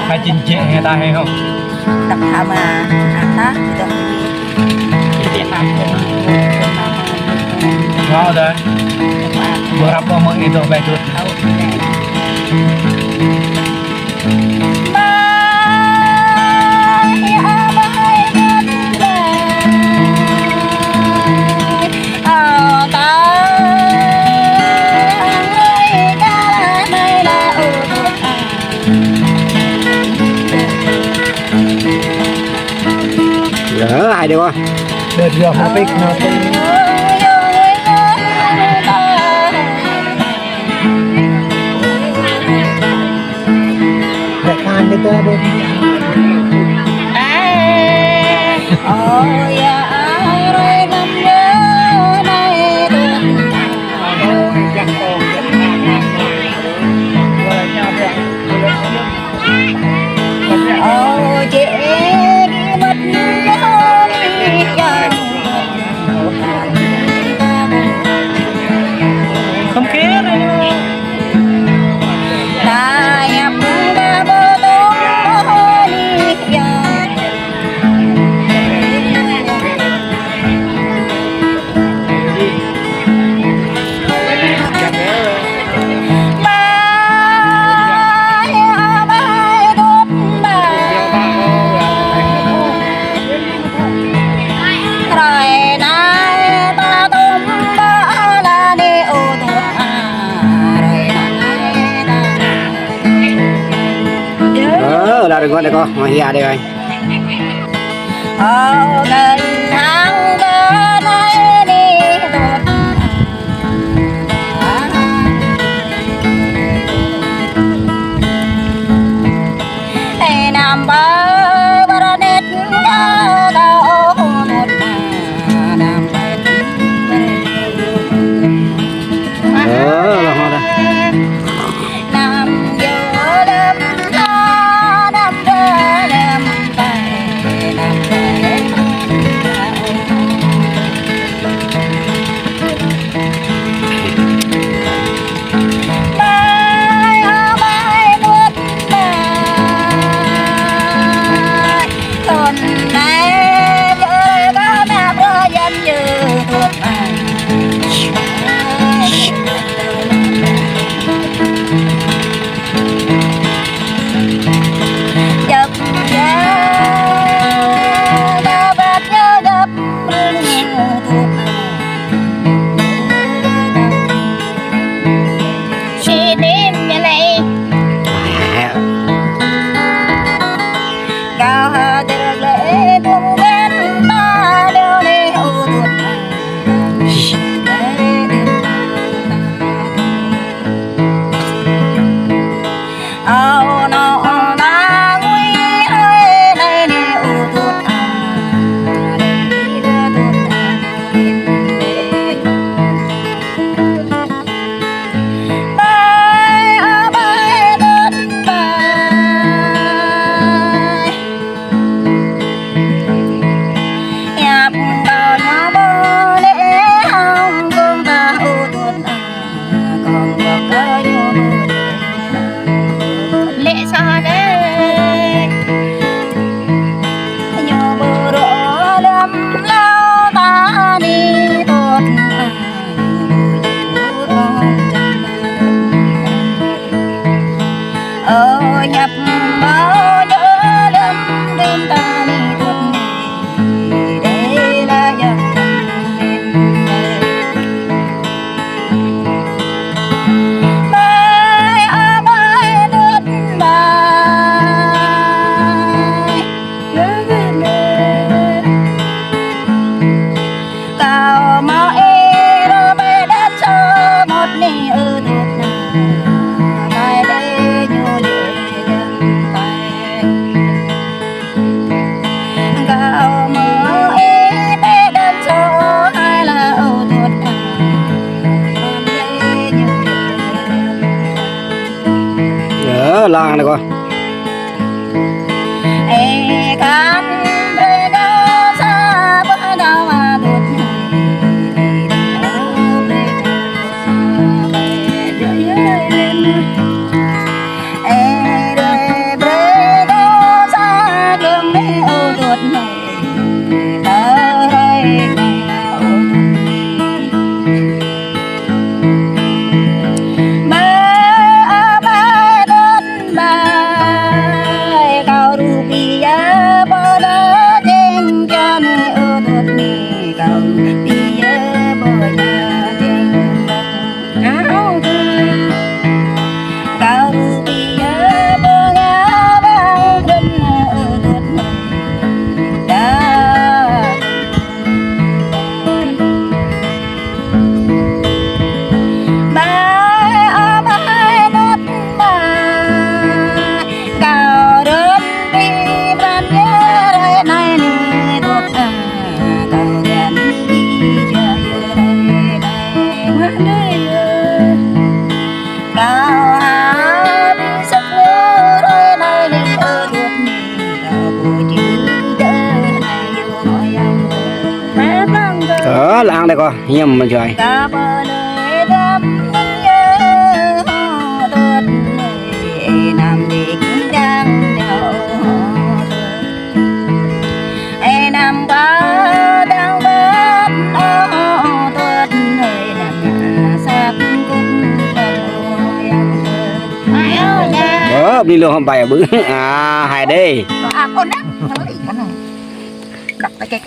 Hai chín chị người ta hay không? Tập thầm à ta được tiền làm Ngon rồi. Berapa mang itu bagus? Gỡ ai được không? Được rồi, mà biết nó ăn được rồi. Ôi ơi năm nhớ nay được ôi chị mất nhớ đi chồng Không kia rồi. ta nhập ra bơ tố đi chồng Là được con, mà hia đây rồi. gần tháng cơ nay đi tuột thầy nằm bờ nết cao một nằm Là hoa đây. nằm giữa đêm ta nằm bờ đêm tay nằm nhập bao nhớ đêm đêm ta đi tuột đây là dòng mai mai nước bài cao mà rồi bay đất cho một nỉ ở tuột mai đây nhiều gạo mơ ế bé đơn số hay là âu tuột Lan này con. ê cán rê đô xa bữa đau mà tuột ê rê là ăn đây coi hiếm mà trời cả bờ nơi đắm nhớ tuột người nằm địch đang nhau ai nằm ba đang bớt tuột người nằm xa cũng đi luôn không bài bự à hai đi con á nó lấy cái này đặt cái